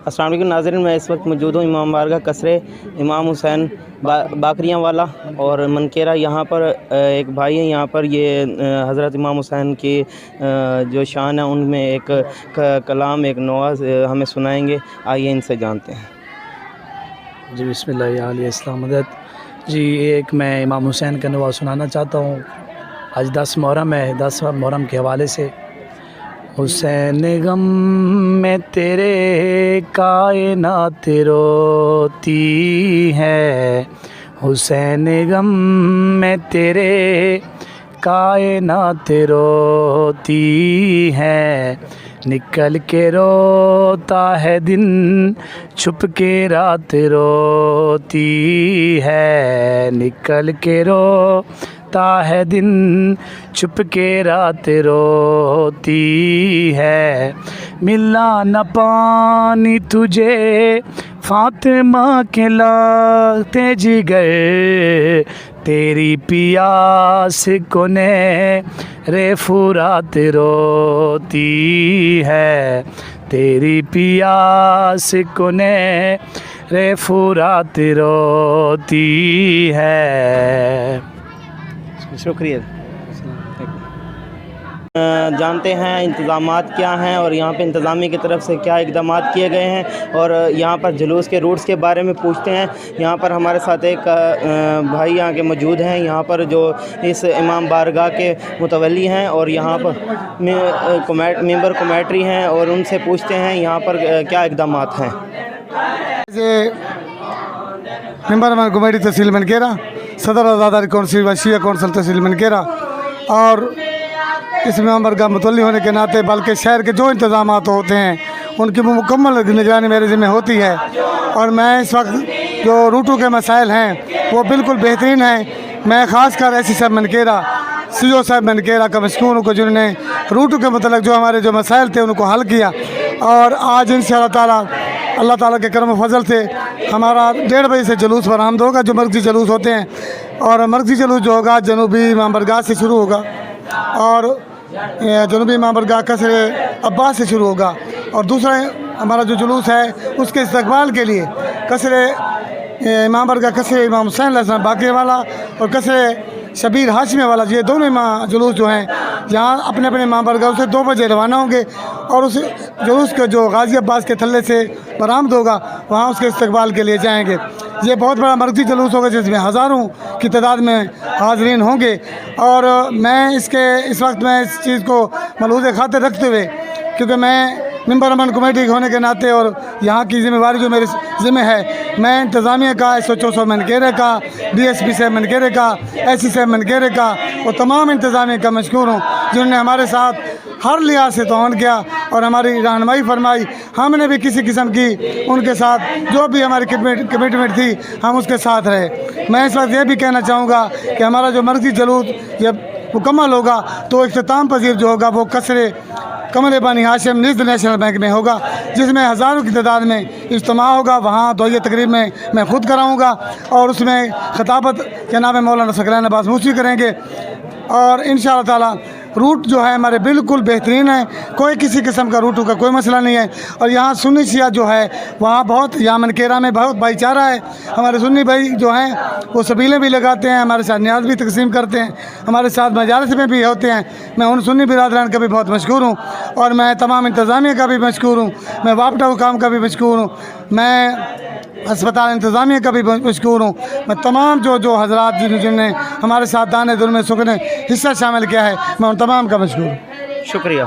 السلام علیکم ناظرین، میں اس وقت موجود ہوں امام بارگاہ قصر امام حسین باقریاں والا اور منکیرا۔ یہاں پر ایک بھائی ہیں، یہاں پر یہ حضرت امام حسین کی جو شان ہے ان میں ایک کلام، ایک نواز ہمیں سنائیں گے۔ آئیے ان سے جانتے ہیں۔ جی بسم اللہ علیہ السلام مدد۔ جی ایک میں امام حسین کا نواز سنانا چاہتا ہوں۔ آج 10 محرم ہے، 10 محرم کے حوالے سے۔ حسین غم میں تیرے کائنات روتی ہے، حسین غم میں تیرے کائنات روتی ہے، نکل کے روتا ہے دن، چھپ کے رات روتی ہے، نکل کے روتا ہے دن، چھپ کے رات روتی ہے، ملا نہ پانی تجھے فاطمہ کے لاتے جگر، تیری پیاس کو رے فرات روتی ہے، تیری پیاس کو رے فرات روتی ہے۔ شکریہ۔ جانتے ہیں انتظامات کیا ہیں اور یہاں پہ انتظامیہ کی طرف سے کیا اقدامات کیے گئے ہیں، اور یہاں پر جلوس کے روٹس کے بارے میں پوچھتے ہیں۔ یہاں پر ہمارے ساتھ ایک بھائی یہاں کے موجود ہیں، یہاں پر جو اس امام بارگاہ کے متولی ہیں اور یہاں پر ممبر کمیٹری ہیں، اور ان سے پوچھتے ہیں یہاں پر کیا اقدامات ہیں۔ ممبر کمیٹی تحصیل منکیرا، صدر آزاداری کونسل و شیعہ کونسل تحصیل منکیرا، اور اس امام بارگاہ متولی ہونے کے ناطے بلکہ شہر کے جو انتظامات ہوتے ہیں ان کی مکمل نگرانی میرے ذمہ ہوتی ہے، اور میں اس وقت جو روٹو کے مسائل ہیں وہ بالکل بہترین ہیں۔ میں خاص کر ایسی صاحب منکیرا، CO صاحب منکیرا کا مشکور ہوں کہ جنہوں نے روٹو کے متعلق جو ہمارے جو مسائل تھے ان کو حل کیا، اور آج انشاءاللہ اللہ تعالیٰ کے کرم و فضل سے ہمارا 1:30 بجے سے جلوس برآمد ہوگا، جو مرکزی جلوس ہوتے ہیں، اور مرکزی جلوس جو ہوگا جنوبی امام بارگاہ سے شروع ہوگا، اور جنوبی امام بارگاہ قصر عباس سے شروع ہوگا، اور دوسرا ہمارا جو جلوس ہے اس کے استقبال کے لیے قصر امام بارگاہ قصر امام حسین علیہ السلام باقریہ والا اور قصر شبیر ہاشمی والا، یہ دونوں جلوس جو ہیں یہاں اپنے اپنے امام بارگاہ سے 2 بجے روانہ ہوں گے، اور اس جلوس کا جو غازی عباس کے تھلے سے برآمد ہوگا وہاں اس کے استقبال کے لیے جائیں گے۔ یہ بہت بڑا مرکزی جلوس ہوگا جس میں ہزاروں کی تعداد میں حاضرین ہوں گے، اور میں اس وقت میں اس چیز کو ملحوظ خاطر رکھتے ہوئے، کیونکہ میں ممبر امن کمیٹی ہونے کے ناطے اور یہاں کی ذمہ داری جو میرے ذمہ ہے، میں انتظامیہ کا SHO منکیرے کا، DSP صاحب منکیرے کا، SC صاحب منکیرے کا اور تمام انتظامیہ کا مشکور ہوں جنہوں نے ہمارے ساتھ ہر لحاظ سے تعاون کیا اور ہماری رہنمائی فرمائی۔ ہم نے بھی کسی قسم کی ان کے ساتھ جو بھی ہماری کمٹمنٹ تھی ہم اس کے ساتھ رہے۔ میں اس وقت یہ بھی کہنا چاہوں گا کہ ہمارا جو مرکزی جلوس جب مکمل ہوگا تو اختتام پذیر جو ہوگا وہ قصر قمر بانی ہاشم نژد نیشنل بینک میں ہوگا، جس میں ہزاروں کی تعداد میں اجتماع ہوگا۔ وہاں دعائیہ تقریب میں خود کراؤں گا، اور اس میں خطابت جناب مولانا ثقلین عباس موسوی کریں گے، اور انشاءاللہ تعالی روٹ جو ہے ہمارے بالکل بہترین ہیں، کوئی کسی قسم کا روٹو کا کوئی مسئلہ نہیں ہے، اور یہاں سنی شیعہ جو ہے وہاں بہت، یہاں منکیرا میں بہت بھائی چارہ ہے۔ ہمارے سنی بھائی جو ہیں وہ سبیلیں بھی لگاتے ہیں، ہمارے ساتھ نیاز بھی تقسیم کرتے ہیں، ہمارے ساتھ مجالس میں بھی ہوتے ہیں۔ میں ان سنی برادران کا بھی بہت مشکور ہوں، اور میں تمام انتظامیہ کا بھی مشکور ہوں، میں وابٹہ حکام کا بھی مشکور ہوں، میں اسپتال انتظامیہ کا بھی مشکور ہوں، میں تمام جو حضرات جن نے ہمارے ساتھ دانے دل میں سکنے حصہ شامل کیا ہے، میں ان تمام کا مشکور ہوں۔ شکریہ۔